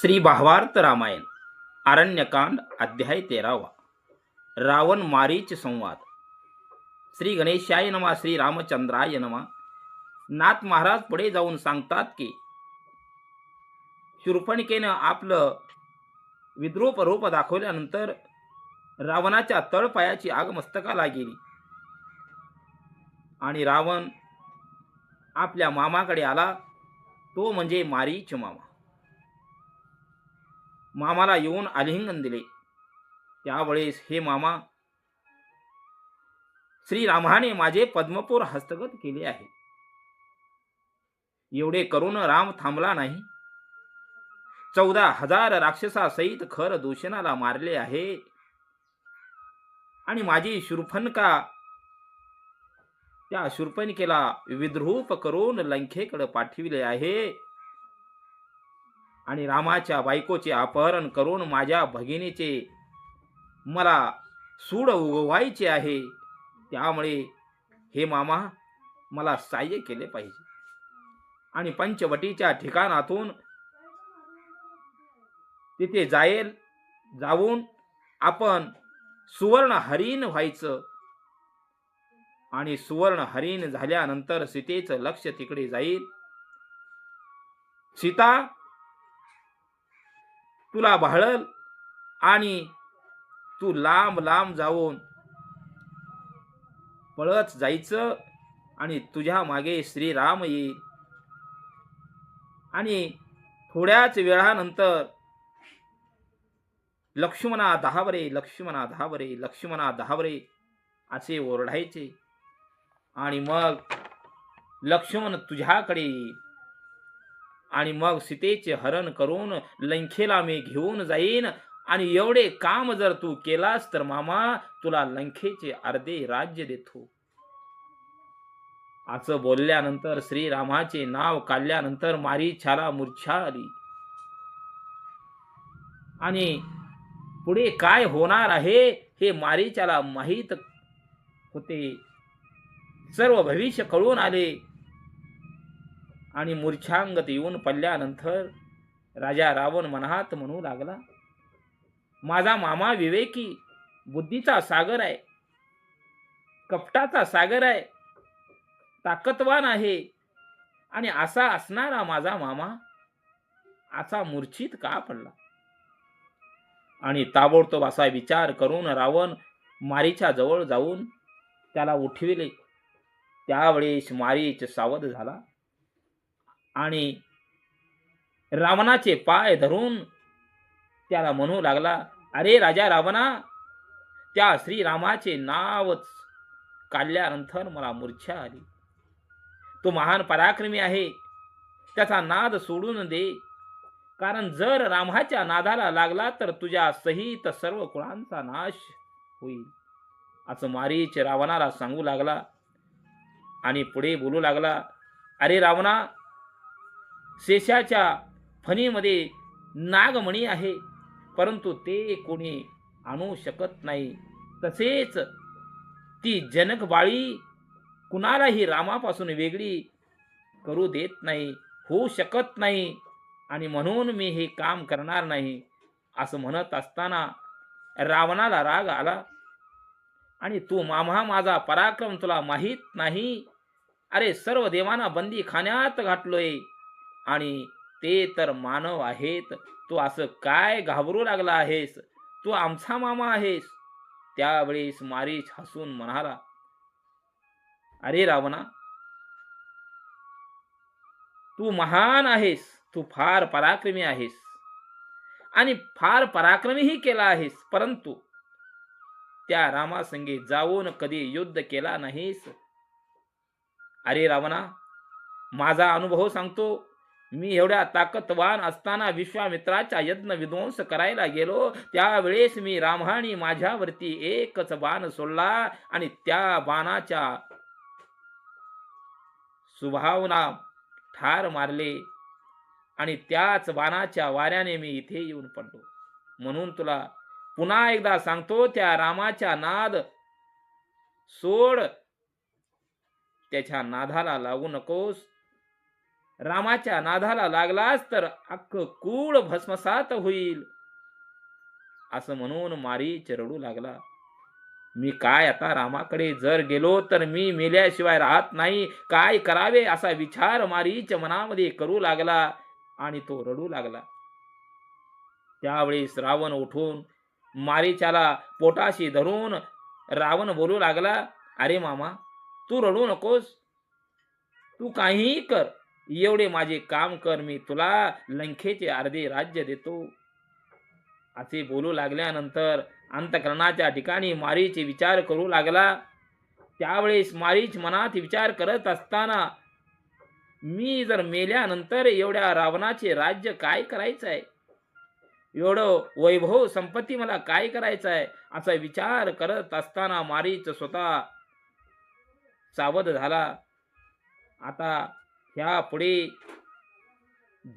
श्री भावार्थ रामायण आरण्यकांड अध्याय 13 रावण मारीच संवाद। श्री गणेशाय नमा, श्री रामचंद्राय नमा। नाथ महाराज पुढे जाऊन सांगतात की शूर्पणखेनं आपलं विद्रूप रूप दाखवल्यानंतर रावणाच्या तळपायाची आग मस्तकाला गेली आणि रावण आपल्या मामाकडे आला, तो म्हणजे मारीच मामा। मामाला येऊन आलिंगन दिले। त्यावेळेस हे मामा, श्रीरामाने माझे पद्मपूर हस्तगत केले आहे। एवढे करून राम थांबला नाही, 14,000 राक्षसासहित खर दूषणाला मारले आहे आणि माझी शूर्पणखा त्या शूर्पणखेला विद्रूप करून लंकेकडे पाठविले आहे आणि रामाच्या बायकोचे अपहरण करून माझ्या भगिनीचे मला सूड उगवायचे आहे। त्यामुळे हे मामा, मला सहाय्य केले पाहिजे आणि पंचवटीच्या ठिकाणातून तिथे जाऊन आपण सुवर्ण हरिण व्हायचं आणि सुवर्ण हरिण झाल्यानंतर सीतेचं लक्ष तिकडे जाईल। सीता तुला भाळल आणि तू लांब लांब जाऊन पळत जायचं आणि तुझ्या मागे श्रीराम येईल आणि थोड्याच वेळानंतर लक्ष्मणा धावरे, लक्ष्मणा धावरे, लक्ष्मणा धावरे असे ओरडायचे आणि मग लक्ष्मण तुझ्याकडे येईल आणि मग सीतेचे हरण करून लंकेला मी घेऊन जाईन आणि एवढे काम जर तू केलास तर मामा, तुला लंकेचे अर्धे राज्य देतो। असं बोलल्यानंतर श्रीरामाचे नाव काढल्यानंतर मारीचाला मूर्छा आली आणि पुढे काय होणार आहे हे मारीचाला माहीत होते। सर्व भविष्य कळून आले आणि मूर्छांगत येऊन पडल्यानंतर राजा रावण मनात म्हणू लागला, माझा मामा विवेकी, बुद्धीचा सागर आहे, कपटाचा सागर आहे, ताकदवान आहे आणि असा असणारा माझा मामा असा मूर्छित का पडला। आणि ताबडतोब असा विचार करून रावण मारीच्या जवळ जाऊन त्याला उठविले। त्यावेळेस मारीच सावध झाला आणि रावणाचे पाय धरून त्याला म्हणू लागला, अरे राजा रावणा, त्या श्रीरामाचे नावच काढल्यानंतर मला मूर्छा आली। तो महान पराक्रमी आहे, त्याचा नाद सोडून दे, कारण जर रामाच्या नादाला लागला तर तुझ्या सहित सर्व कुळांचा नाश होईल। असं मारीच रावणाला सांगू लागला आणि पुढे बोलू लागला, अरे रावणा, शेषाच्या फणीमध्ये नागमणी आहे, परंतु ते कोणी आणू शकत नाही। तसेच ती जनकबाळी कुणालाही रामापासून वेगळी करू देत नाही, होऊ शकत नाही आणि म्हणून मी हे काम करणार नाही। असं म्हणत असताना रावणाला राग आला आणि तू मामा, माझा पराक्रम तुला माहीत नाही। अरे सर्व देवांना बंदी खाण्यात घातलोय आणि ते तर मानव आहेत, तू असं काय घाबरू लागला आहेस? तू आमचा मामा आहेस। त्यावेळेस मारीच हसून म्हणाला, अरे रावणा, तू महान आहेस, तू फार पराक्रमी आहेस आणि फार पराक्रमीही केला आहेस, परंतु त्या रामासंगे जाऊन कधी युद्ध केला नाहीस। अरे रावणा, माझा अनुभव सांगतो, मी एवढ्या ताकदवान असताना विश्वामित्राचा यज्ञ विध्वंस करायला गेलो, त्यावेळेस मी रामाने माझ्यावरती एकच बाण सोडला आणि त्या बाणाच्या सुभावना ठार मारले आणि त्याच बाणाच्या वाऱ्याने मी इथे येऊन पडलो। म्हणून तुला पुन्हा एकदा सांगतो, त्या रामाचा नाद सोड, त्याच्या नादाला लागू नकोस। रामाच्या नादाला लागलास तर अख्खं कुळ भस्मसात होईल. असं म्हणून मारीच रडू लागला. मी काय आता रामाकडे जर गेलो तर मी मेल्याशिवाय राहत नाही. काय करावे असा विचार मारीच मनामध्ये करू लागला आणि तो रडू लागला. त्यावेळेस रावण उठून मारीचाला पोटाशी धरून रावण बोलू लागला, अरे मामा, तू रडू नकोस. तू काहीही कर. एवढे माझे काम कर. मी तुला लंकेचे अर्धे राज्य देतो. असे बोलू लागल्यानंतर अंतःकरणाच्या ठिकाणी मारीच विचार करू लागला. त्यावेळेस मारीच मनात विचार करत असताना, मी जर मेल्यानंतर एवढ्या रावणाचे राज्य काय करायचं आहे? एवढं वैभव संपत्ती मला काय करायचं आहे? असा विचार करत असताना मारीच स्वतः सावध झाला. आता ह्या पुढे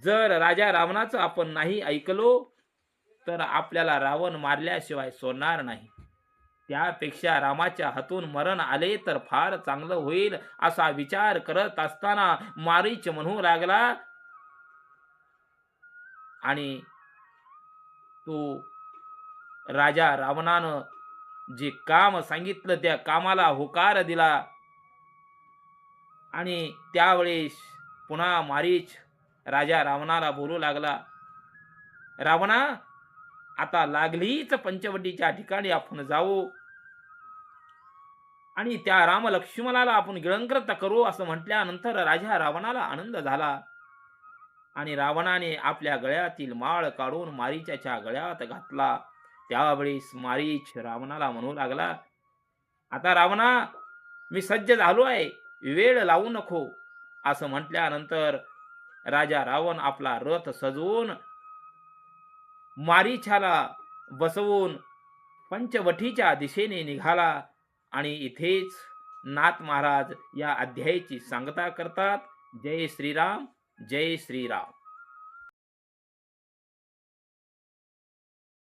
जर राजा रावणाचं आपण नाही ऐकलो तर आपल्याला रावण मारल्याशिवाय सोडणार नाही. त्यापेक्षा रामाच्या हातून मरण आले तर फार चांगलं होईल असा विचार करत असताना मारीच म्हणू लागला आणि तो राजा रावणानं जे काम सांगितलं त्या कामाला होकार दिला. आणि त्यावेळेस पुन्हा मारीच राजा रावणाला बोलू लागला, रावणा, आता लागलीच पंचवटीच्या ठिकाणी आपण जाऊ आणि त्या राम लक्ष्मणाला आपण गिळंकृत करू. असं म्हटल्यानंतर राजा रावणाला आनंद झाला आणि रावणाने आपल्या गळ्यातील माळ काढून मारीचाच्या गळ्यात घातला. त्यावेळेस मारीच रावणाला म्हणू लागला, आता रावणा, मी सज्ज झालो आहे, वेळ लावू नको. असं म्हटल्यानंतर राजा रावण आपला रथ सजवून मारीचाला बसवून पंचवटीच्या दिशेने निघाला. आणि इथेच नाथ महाराज या अध्यायाची सांगता करतात. जय श्रीराम, जय श्रीराम.